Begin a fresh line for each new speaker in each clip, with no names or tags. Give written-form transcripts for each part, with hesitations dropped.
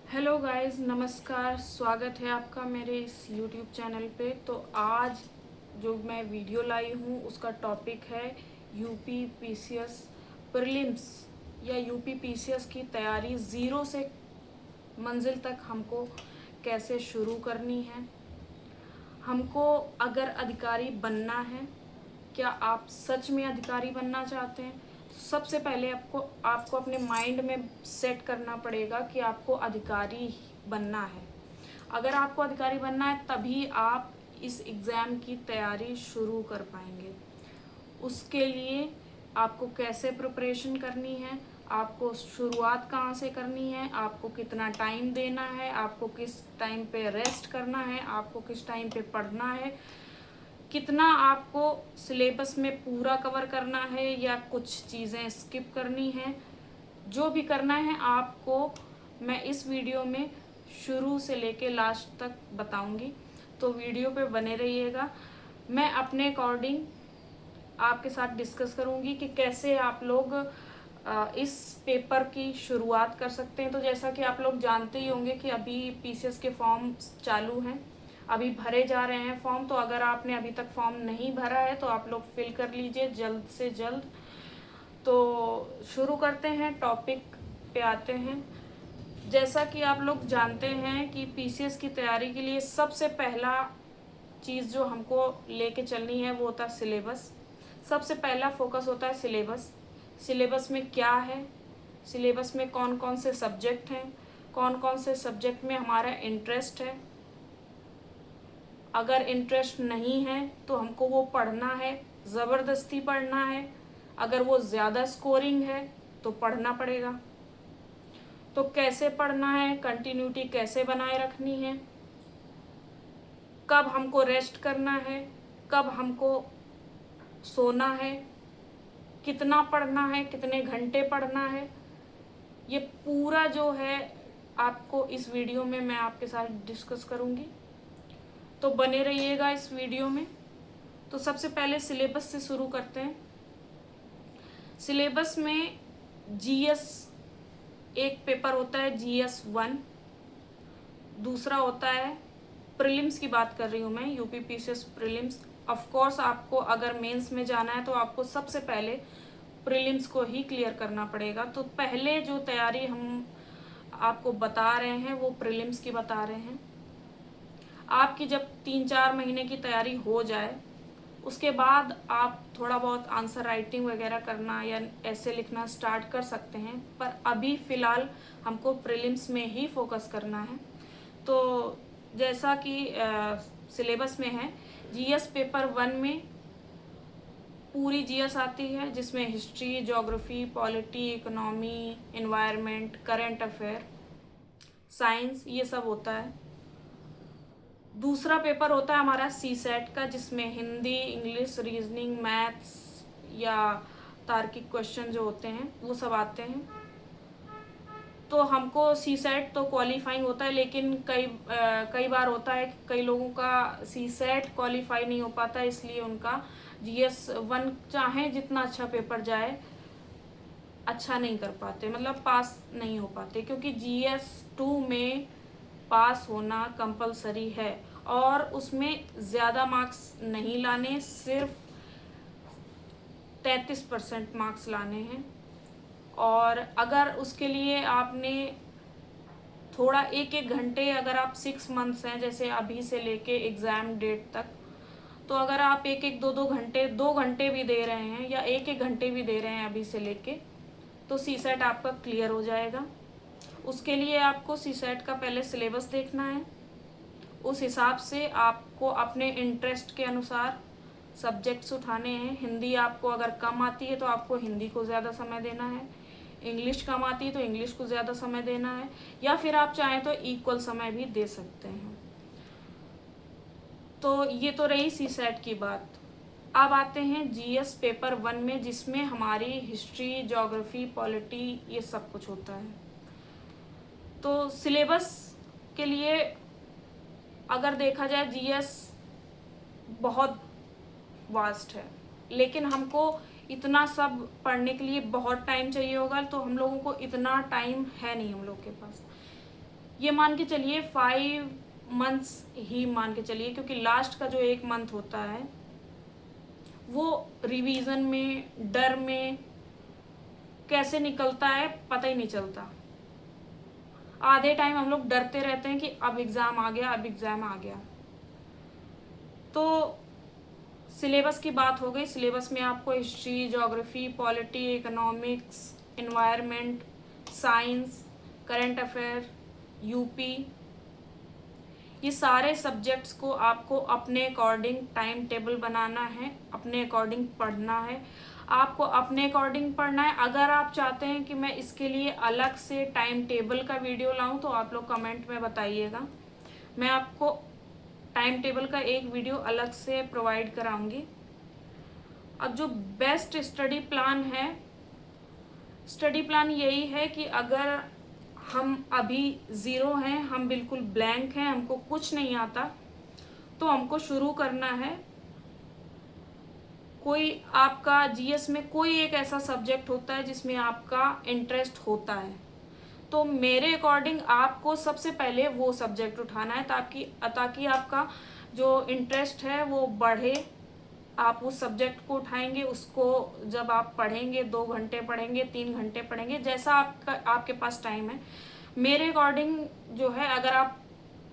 Hello guys, नमस्कार। स्वागत है आपका मेरे इस यूट्यूब चैनल पे। तो आज जो मैं वीडियो लाई हूँ उसका टॉपिक है यूपी पीसीएस प्रीलिम्स या यूपी पीसीएस की तैयारी ज़ीरो से मंजिल तक हमको कैसे शुरू करनी है। हमको अगर अधिकारी बनना है, क्या आप सच में अधिकारी बनना चाहते हैं, तो सबसे पहले आपको आपको अपने माइंड में सेट करना पड़ेगा कि आपको अधिकारी बनना है। अगर आपको अधिकारी बनना है तभी आप इस एग्ज़ाम की तैयारी शुरू कर पाएंगे। उसके लिए आपको कैसे प्रिपरेशन करनी है, आपको शुरुआत कहाँ से करनी है, आपको कितना टाइम देना है, आपको किस टाइम पे रेस्ट करना है, आपको किस टाइम पे पढ़ना है, कितना आपको सिलेबस में पूरा कवर करना है या कुछ चीज़ें स्किप करनी है, जो भी करना है आपको मैं इस वीडियो में शुरू से लेके लास्ट तक बताऊंगी। तो वीडियो पे बने रहिएगा। मैं अपने अकॉर्डिंग आपके साथ डिस्कस करूंगी कि कैसे आप लोग इस पेपर की शुरुआत कर सकते हैं। तो जैसा कि आप लोग जानते ही होंगे कि अभी पीसीएस के फॉर्म चालू हैं, अभी भरे जा रहे हैं फॉर्म। तो अगर आपने अभी तक फॉर्म नहीं भरा है तो आप लोग फिल कर लीजिए जल्द से जल्द। तो शुरू करते हैं, टॉपिक पे आते हैं। जैसा कि आप लोग जानते हैं कि पीसीएस की तैयारी के लिए सबसे पहला चीज़ जो हमको लेके चलनी है वो होता है सिलेबस। सबसे पहला फोकस होता है सिलेबस। सिलेबस में क्या है, सिलेबस में कौन कौन से सब्जेक्ट हैं, कौन कौन से सब्जेक्ट में हमारा इंटरेस्ट है। अगर इंटरेस्ट नहीं है तो हमको वो पढ़ना है, ज़बरदस्ती पढ़ना है। अगर वो ज़्यादा स्कोरिंग है तो पढ़ना पड़ेगा। तो कैसे पढ़ना है, कंटिन्यूटी कैसे बनाए रखनी है, कब हमको रेस्ट करना है, कब हमको सोना है, कितना पढ़ना है, कितने घंटे पढ़ना है, ये पूरा जो है आपको इस वीडियो में मैं आपके साथ डिस्कस करूँगी। तो बने रहिएगा इस वीडियो में। तो सबसे पहले सिलेबस से शुरू करते हैं। सिलेबस में जीएस एक पेपर होता है, जीएस 1। दूसरा होता है प्रीलिम्स की बात कर रही हूँ मैं, UP PCS prelims. Of course आपको अगर मेंस में जाना है तो आपको सबसे पहले प्रीलिम्स को ही क्लियर करना पड़ेगा। तो पहले जो तैयारी हम आपको बता रहे हैं वो प्रीलिम्स की बता रहे हैं। आपकी जब 3-4 महीने की तैयारी हो जाए उसके बाद आप थोड़ा बहुत आंसर राइटिंग वगैरह करना या ऐसे लिखना स्टार्ट कर सकते हैं, पर अभी फ़िलहाल हमको प्रीलिम्स में ही फोकस करना है। तो जैसा कि सिलेबस में है, जीएस पेपर 1 में पूरी जीएस आती है, जिसमें history, geography, polity, economy, environment, current affair, science, ये सब होता है। दूसरा पेपर होता है हमारा सी सेट का, जिसमें हिंदी, इंग्लिश, रीजनिंग, मैथ्स या तार्किक क्वेश्चन जो होते हैं वो सब आते हैं। तो हमको सी सेट तो क्वालिफाइंग होता है, लेकिन कई बार होता है कि कई लोगों का सी सेट क्वालिफाई नहीं हो पाता, इसलिए उनका जीएस 1 चाहे जितना अच्छा पेपर जाए अच्छा नहीं कर पाते, मतलब पास नहीं हो पाते, क्योंकि जीएस 2 में पास होना कंपलसरी है और उसमें ज़्यादा मार्क्स नहीं लाने, सिर्फ 33% मार्क्स लाने हैं। और अगर उसके लिए आपने थोड़ा एक एक घंटे, अगर आप 6 मंथ्स हैं जैसे अभी से लेके एग्ज़ाम डेट तक, तो अगर आप एक एक 2-2 घंटे, 2 घंटे भी दे रहे हैं या एक घंटे भी दे रहे हैं अभी से लेके, तो सी सेट आपका क्लियर हो जाएगा। उसके लिए आपको सी सेट का पहले सिलेबस देखना है। उस हिसाब से आपको अपने इंटरेस्ट के अनुसार सब्जेक्ट्स उठाने हैं। हिंदी आपको अगर कम आती है तो आपको हिंदी को ज़्यादा समय देना है, इंग्लिश कम आती है तो इंग्लिश को ज़्यादा समय देना है, या फिर आप चाहें तो इक्वल समय भी दे सकते हैं। तो ये तो रही सी सेट की बात। अब आते हैं जीएस पेपर 1 में, जिसमें हमारी हिस्ट्री, ज्योग्राफी, पॉलिटी, ये सब कुछ होता है। तो सिलेबस के लिए अगर देखा जाए, जीएस बहुत वास्ट है, लेकिन हमको इतना सब पढ़ने के लिए बहुत टाइम चाहिए होगा, तो हम लोगों को इतना टाइम है नहीं हम लोग के पास। ये मान के चलिए 5 मंथ्स ही मान के चलिए, क्योंकि लास्ट का जो 1 मंथ होता है वो रिवीजन में, डर में कैसे निकलता है पता ही नहीं चलता। आधे टाइम हम लोग डरते रहते हैं कि अब एग्ज़ाम आ गया, अब एग्ज़ाम आ गया। तो सिलेबस की बात हो गई। सिलेबस में आपको history, geography, polity, economics, environment, science, current affair, UP, ये सारे सब्जेक्ट्स को आपको अपने अकॉर्डिंग टाइम टेबल बनाना है, अपने अकॉर्डिंग पढ़ना है। आपको अपने अकॉर्डिंग पढ़ना है। अगर आप चाहते हैं कि मैं इसके लिए अलग से टाइम टेबल का वीडियो लाऊं तो आप लोग कमेंट में बताइएगा। मैं आपको टाइम टेबल का एक वीडियो अलग से प्रोवाइड कराऊंगी। अब जो बेस्ट स्टडी प्लान है, स्टडी प्लान यही है कि अगर हम अभी ज़ीरो हैं, हम बिल्कुल ब्लैंक हैं, हमको कुछ नहीं आता, तो हमको शुरू करना है। कोई आपका जीएस में कोई एक ऐसा सब्जेक्ट होता है जिसमें आपका इंटरेस्ट होता है, तो मेरे अकॉर्डिंग आपको सबसे पहले वो सब्जेक्ट उठाना है ताकि आपका जो इंटरेस्ट है वो बढ़े। आप उस सब्जेक्ट को उठाएंगे, उसको जब आप पढ़ेंगे 2 घंटे पढ़ेंगे, 3 घंटे पढ़ेंगे, जैसा आपके पास टाइम है। मेरे अकॉर्डिंग जो है, अगर आप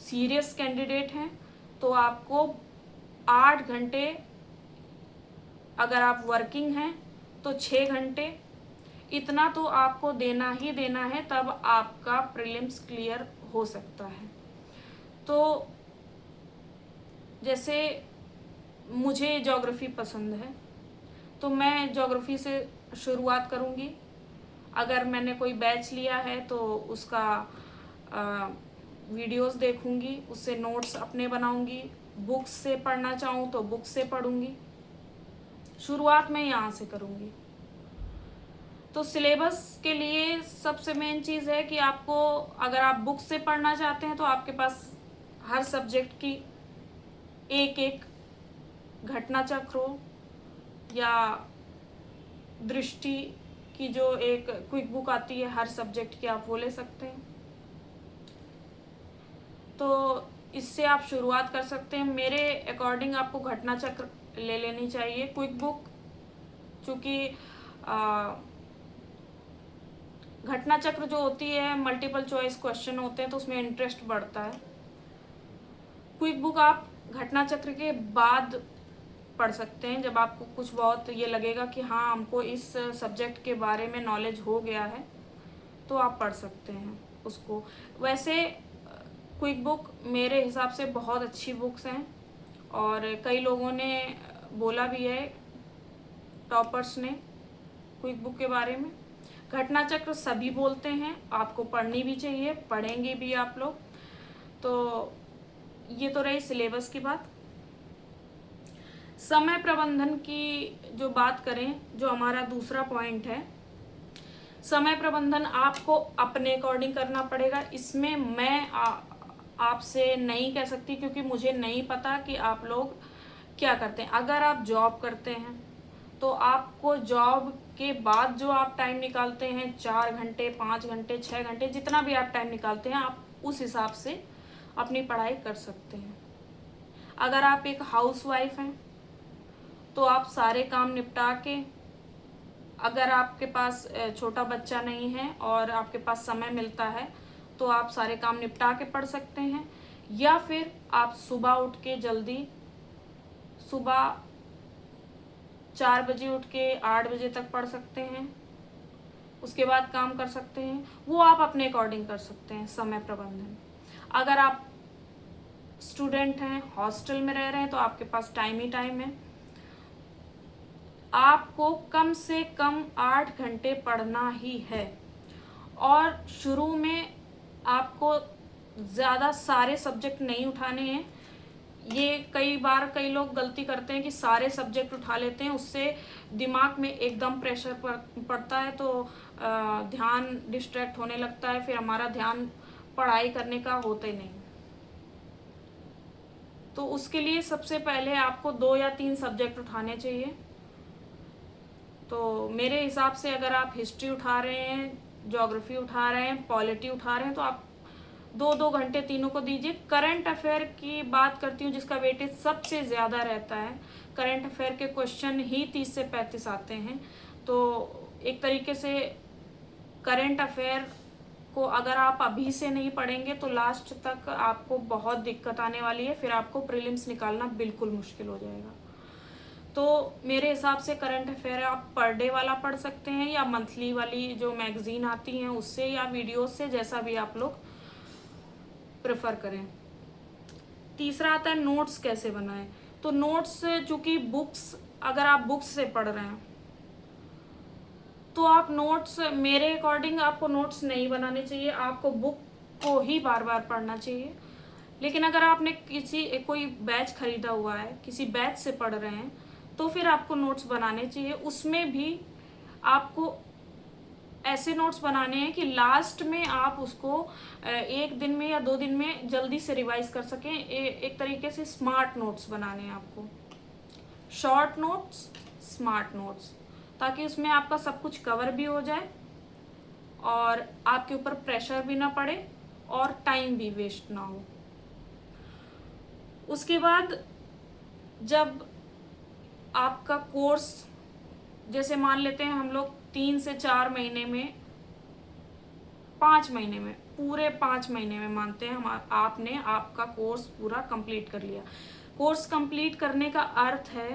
सीरियस कैंडिडेट हैं तो आपको 8 घंटे, अगर आप वर्किंग हैं तो 6 घंटे, इतना तो आपको देना ही देना है, तब आपका प्रीलिम्स क्लियर हो सकता है। तो जैसे मुझे ज्योग्राफी पसंद है तो मैं ज्योग्राफी से शुरुआत करूँगी। अगर मैंने कोई बैच लिया है तो उसका वीडियोस देखूँगी, उससे नोट्स अपने बनाऊँगी। बुक्स से पढ़ना चाहूँ तो बुक्स से पढ़ूँगी। शुरुआत मैं यहाँ से करूँगी। तो सिलेबस के लिए सबसे मेन चीज़ है कि आपको, अगर आप बुक से पढ़ना चाहते हैं तो आपके पास हर सब्जेक्ट की एक एक घटना चक्र हो, या दृष्टि की जो एक क्विक बुक आती है हर सब्जेक्ट की, आप वो ले सकते हैं। तो इससे आप शुरुआत कर सकते हैं। मेरे अकॉर्डिंग आपको घटना चक्र ले लेनी चाहिए क्विक बुक, क्योंकि घटना चक्र जो होती है मल्टीपल चॉइस क्वेश्चन होते हैं तो उसमें इंटरेस्ट बढ़ता है। क्विक बुक आप घटना चक्र के बाद पढ़ सकते हैं, जब आपको कुछ बहुत ये लगेगा कि हाँ हमको इस सब्जेक्ट के बारे में नॉलेज हो गया है, तो आप पढ़ सकते हैं उसको। वैसे क्विक बुक मेरे हिसाब से बहुत अच्छी बुक्स हैं, और कई लोगों ने बोला भी है, टॉपर्स ने, क्विक बुक के बारे में। घटना चक्र सभी बोलते हैं, आपको पढ़नी भी चाहिए, पढ़ेंगे भी आप लोग। तो ये तो रही सिलेबस की बात। समय प्रबंधन की जो बात करें, जो हमारा दूसरा पॉइंट है, समय प्रबंधन आपको अपने अकॉर्डिंग करना पड़ेगा। इसमें मैं आपसे नहीं कह सकती, क्योंकि मुझे नहीं पता कि आप लोग क्या करते हैं। अगर आप जॉब करते हैं तो आपको जॉब के बाद जो आप टाइम निकालते हैं, 4 घंटे, 5 घंटे, 6 घंटे, जितना भी आप टाइम निकालते हैं, आप उस हिसाब से अपनी पढ़ाई कर सकते हैं। अगर आप एक हाउसवाइफ हैं तो आप सारे काम निपटा के, अगर आपके पास छोटा बच्चा नहीं है और आपके पास समय मिलता है, तो आप सारे काम निपटा के पढ़ सकते हैं। या फिर आप सुबह उठ के जल्दी, सुबह 4 बजे उठ के 8 बजे तक पढ़ सकते हैं, उसके बाद काम कर सकते हैं। वो आप अपने अकॉर्डिंग कर सकते हैं समय प्रबंधन। अगर आप स्टूडेंट हैं, हॉस्टल में रह रहे हैं, तो आपके पास टाइम ही टाइम है। आपको कम से कम 8 घंटे पढ़ना ही है, और शुरू में आपको ज़्यादा सारे सब्जेक्ट नहीं उठाने हैं। ये कई बार कई लोग गलती करते हैं कि सारे सब्जेक्ट उठा लेते हैं, उससे दिमाग में एकदम प्रेशर पड़ता है, तो ध्यान डिस्ट्रैक्ट होने लगता है, फिर हमारा ध्यान पढ़ाई करने का होता ही नहीं। तो उसके लिए सबसे पहले आपको 2 या 3 सब्जेक्ट उठाने चाहिए। तो मेरे हिसाब से अगर आप हिस्ट्री उठा रहे हैं, ज्योग्राफी उठा रहे हैं, पॉलिटी उठा रहे हैं, तो आप 2-2 घंटे तीनों को दीजिए। करंट अफेयर की बात करती हूँ जिसका वेटेज सबसे ज़्यादा रहता है। करंट अफेयर के क्वेश्चन ही 30 से 35 आते हैं। तो एक तरीके से करंट अफेयर को अगर आप अभी से नहीं पढ़ेंगे तो लास्ट तक आपको बहुत दिक्कत आने वाली है, फिर आपको प्रीलिम्स निकालना बिल्कुल मुश्किल हो जाएगा। तो मेरे हिसाब से करंट अफेयर आप पर डे वाला पढ़ सकते हैं या मंथली वाली जो मैगजीन आती हैं उससे या वीडियो से, जैसा भी आप लोग प्रेफर करें। तीसरा आता है नोट्स कैसे बनाएं। तो नोट्स, चूंकि बुक्स, अगर आप बुक्स से पढ़ रहे हैं तो आप नोट्स, मेरे अकॉर्डिंग आपको नोट्स नहीं बनाने चाहिए, आपको बुक को ही बार बार पढ़ना चाहिए। लेकिन अगर आपने कोई बैच खरीदा हुआ है, किसी बैच से पढ़ रहे हैं, तो फिर आपको नोट्स बनाने चाहिए। उसमें भी आपको ऐसे नोट्स बनाने हैं कि लास्ट में आप उसको 1 दिन में या 2 दिन में जल्दी से रिवाइज कर सकें। एक तरीके से स्मार्ट नोट्स बनाने हैं आपको, शॉर्ट नोट्स, स्मार्ट नोट्स, ताकि उसमें आपका सब कुछ कवर भी हो जाए और आपके ऊपर प्रेशर भी ना पड़े और टाइम भी वेस्ट ना हो। उसके बाद जब आपका कोर्स, जैसे मान लेते हैं हम लोग 3 से 4 महीने में, 5 महीने में, पूरे 5 महीने में मानते हैं हम, आपने आपका कोर्स पूरा कंप्लीट कर लिया। कोर्स कंप्लीट करने का अर्थ है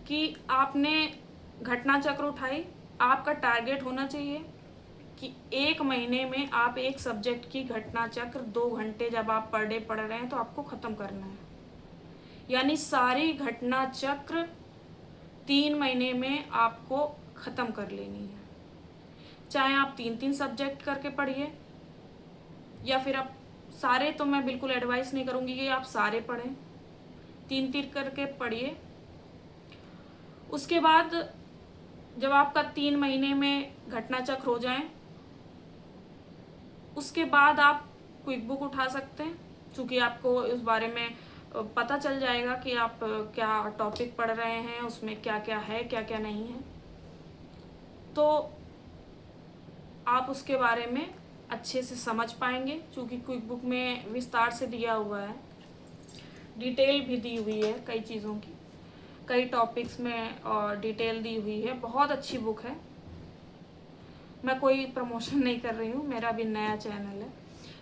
कि आपने घटना चक्र उठाई। आपका टारगेट होना चाहिए कि 1 महीने में आप एक सब्जेक्ट की घटना चक्र 2 घंटे जब आप पर डे पढ़ रहे हैं तो आपको ख़त्म करना है। यानी सारी घटना चक्र 3 महीने में आपको ख़त्म कर लेनी है। चाहे आप 3-3 सब्जेक्ट करके पढ़िए या फिर आप सारे, तो मैं बिल्कुल एडवाइस नहीं करूँगी कि आप सारे पढ़ें, 3-3 करके पढ़िए। उसके बाद जब आपका 3 महीने में घटना चक्र हो जाए, उसके बाद आप क्विक बुक उठा सकते हैं, क्योंकि आपको इस बारे में पता चल जाएगा कि आप क्या टॉपिक पढ़ रहे हैं, उसमें क्या क्या है, क्या क्या नहीं है। तो आप उसके बारे में अच्छे से समझ पाएंगे, क्योंकि क्विक बुक में विस्तार से दिया हुआ है, डिटेल भी दी हुई है कई चीज़ों की, कई टॉपिक्स में और डिटेल दी हुई है। बहुत अच्छी बुक है। मैं कोई प्रमोशन नहीं कर रही हूँ, मेरा भी नया चैनल है,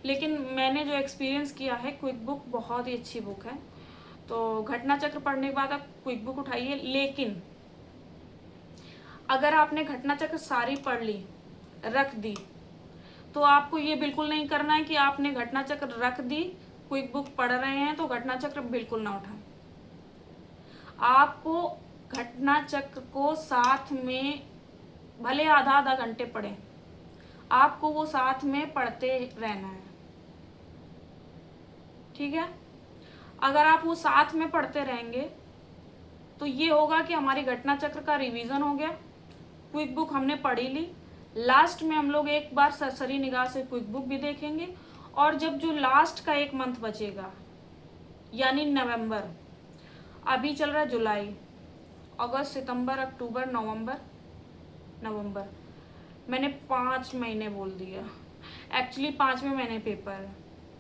लेकिन मैंने जो एक्सपीरियंस किया है, क्विक बुक बहुत ही अच्छी बुक है। तो घटना चक्र पढ़ने के बाद आप क्विक बुक उठाइए। लेकिन अगर आपने घटना चक्र सारी पढ़ ली, रख दी, तो आपको ये बिल्कुल नहीं करना है कि आपने घटना चक्र रख दी, क्विक बुक पढ़ रहे हैं तो घटना चक्र बिल्कुल ना उठाएं। आपको घटना चक्र को साथ में, भले आधा घंटे पढ़ें, आपको वो साथ में पढ़ते रहना है। ठीक है? अगर आप वो साथ में पढ़ते रहेंगे तो ये होगा कि हमारी घटना चक्र का रिवीजन हो गया, क्विक बुक हमने पढ़ी ली। लास्ट में हम लोग एक बार सरसरी निगाह से क्विक बुक भी देखेंगे, और जब जो लास्ट का 1 मंथ बचेगा, यानी नवंबर, अभी चल रहा है जुलाई, अगस्त, सितंबर, अक्टूबर, नवंबर, मैंने 5 महीने बोल दिया, एक्चुअली 5वें महीने पेपर है।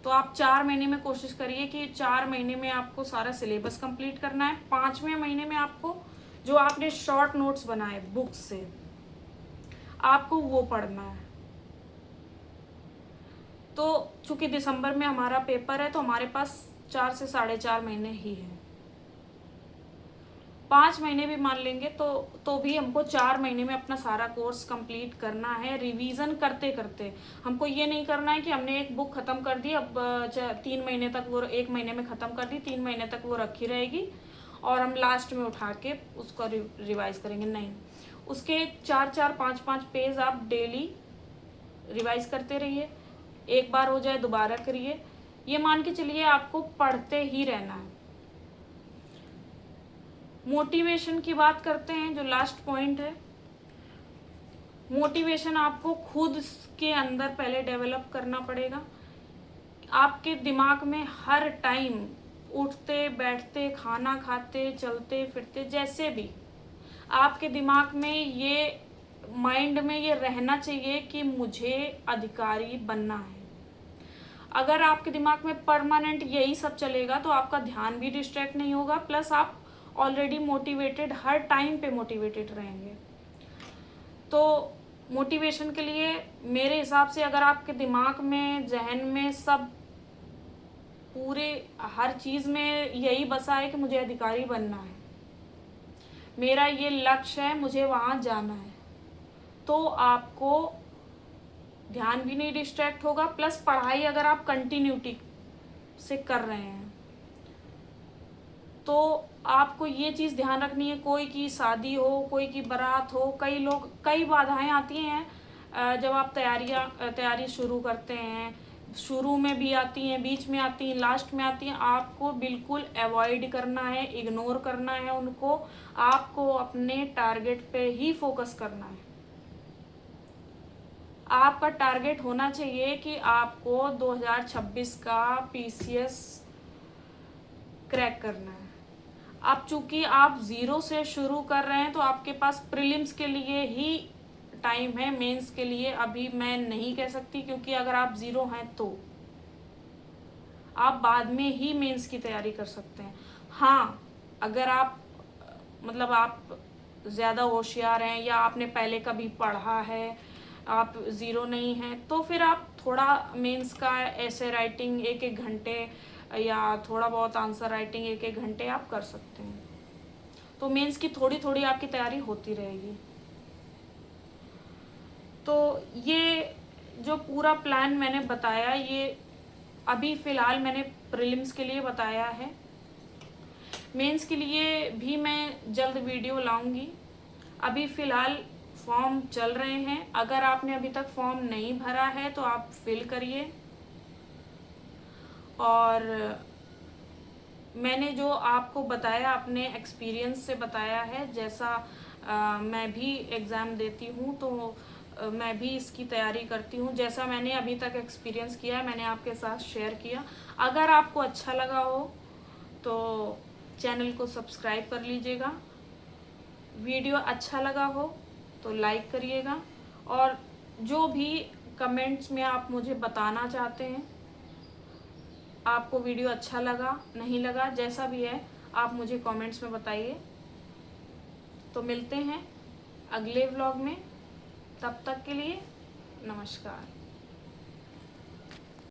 तो आप 4 महीने में कोशिश करिए कि 4 महीने में आपको सारा सिलेबस कंप्लीट करना है। 5वें महीने में आपको जो आपने शॉर्ट नोट्स बनाए बुक्स से, आपको वो पढ़ना है। तो चूंकि दिसंबर में हमारा पेपर है तो हमारे पास 4 से 4.5 महीने ही है। 5 महीने भी मान लेंगे तो भी हमको 4 महीने में अपना सारा कोर्स कंप्लीट करना है, रिवीजन करते करते। हमको ये नहीं करना है कि हमने एक बुक खत्म कर दी, अब 3 महीने तक वो, 1 महीने में ख़त्म कर दी, 3 महीने तक वो रखी रहेगी और हम लास्ट में उठा के उसको रिवाइज करेंगे। नहीं, उसके 4-4, 5-5 पेज आप डेली रिवाइज करते रहिए। एक बार हो जाए दोबारा करिए। ये मान के चलिए आपको पढ़ते ही रहना है। मोटिवेशन की बात करते हैं, जो लास्ट पॉइंट है। मोटिवेशन आपको खुद के अंदर पहले डेवलप करना पड़ेगा। आपके दिमाग में हर टाइम, उठते बैठते, खाना खाते, चलते फिरते, जैसे भी, आपके दिमाग में ये, माइंड में ये रहना चाहिए कि मुझे अधिकारी बनना है। अगर आपके दिमाग में परमानेंट यही सब चलेगा तो आपका ध्यान भी डिस्ट्रैक्ट नहीं होगा, प्लस आप ऑलरेडी मोटिवेटेड, हर टाइम पे मोटिवेटेड रहेंगे। तो मोटिवेशन के लिए मेरे हिसाब से अगर आपके दिमाग में, जहन में सब पूरे हर चीज़ में यही बसा है कि मुझे अधिकारी बनना है, मेरा ये लक्ष्य है, मुझे वहाँ जाना है, तो आपको ध्यान भी नहीं डिस्ट्रैक्ट होगा, प्लस पढ़ाई अगर आप कंटिन्यूटी से कर रहे हैं तो आपको ये चीज़ ध्यान रखनी है, कोई की शादी हो, कोई की बारात हो, कई बाधाएं आती हैं जब आप तैयारी शुरू करते हैं। शुरू में भी आती हैं, बीच में आती हैं, लास्ट में आती हैं। आपको बिल्कुल अवॉइड करना है, इग्नोर करना है उनको। आपको अपने टारगेट पे ही फोकस करना है। आपका टारगेट होना चाहिए कि आपको 2026 का पीसीएस क्रैक करना है। अब चूंकि आप 0 से शुरू कर रहे हैं तो आपके पास प्रीलिम्स के लिए ही टाइम है, मेंस के लिए अभी मैं नहीं कह सकती, क्योंकि अगर आप 0 हैं तो आप बाद में ही मेंस की तैयारी कर सकते हैं। हाँ, अगर आप आप ज़्यादा होशियार हैं या आपने पहले कभी पढ़ा है, आप 0 नहीं हैं, तो फिर आप थोड़ा मेंस का ऐसे राइटिंग 1-1 घंटे या थोड़ा बहुत आंसर राइटिंग 1-1 घंटे आप कर सकते हैं। तो मेंस की थोड़ी थोड़ी आपकी तैयारी होती रहेगी। तो ये जो पूरा प्लान मैंने बताया, ये अभी फ़िलहाल मैंने प्रीलिम्स के लिए बताया है। मेंस के लिए भी मैं जल्द वीडियो लाऊंगी। अभी फ़िलहाल फॉर्म चल रहे हैं। अगर आपने अभी तक फॉर्म नहीं भरा है तो आप फिल करिए। और मैंने जो आपको बताया, अपने एक्सपीरियंस से बताया है, जैसा मैं भी एग्ज़ाम देती हूँ तो मैं भी इसकी तैयारी करती हूँ। जैसा मैंने अभी तक एक्सपीरियंस किया है मैंने आपके साथ शेयर किया। अगर आपको अच्छा लगा हो तो चैनल को सब्सक्राइब कर लीजिएगा। वीडियो अच्छा लगा हो तो लाइक करिएगा। और जो भी कमेंट्स में आप मुझे बताना चाहते हैं, आपको वीडियो अच्छा लगा, नहीं लगा, जैसा भी है आप मुझे कमेंट्स में बताइए। तो मिलते हैं अगले व्लॉग में, तब तक के लिए नमस्कार।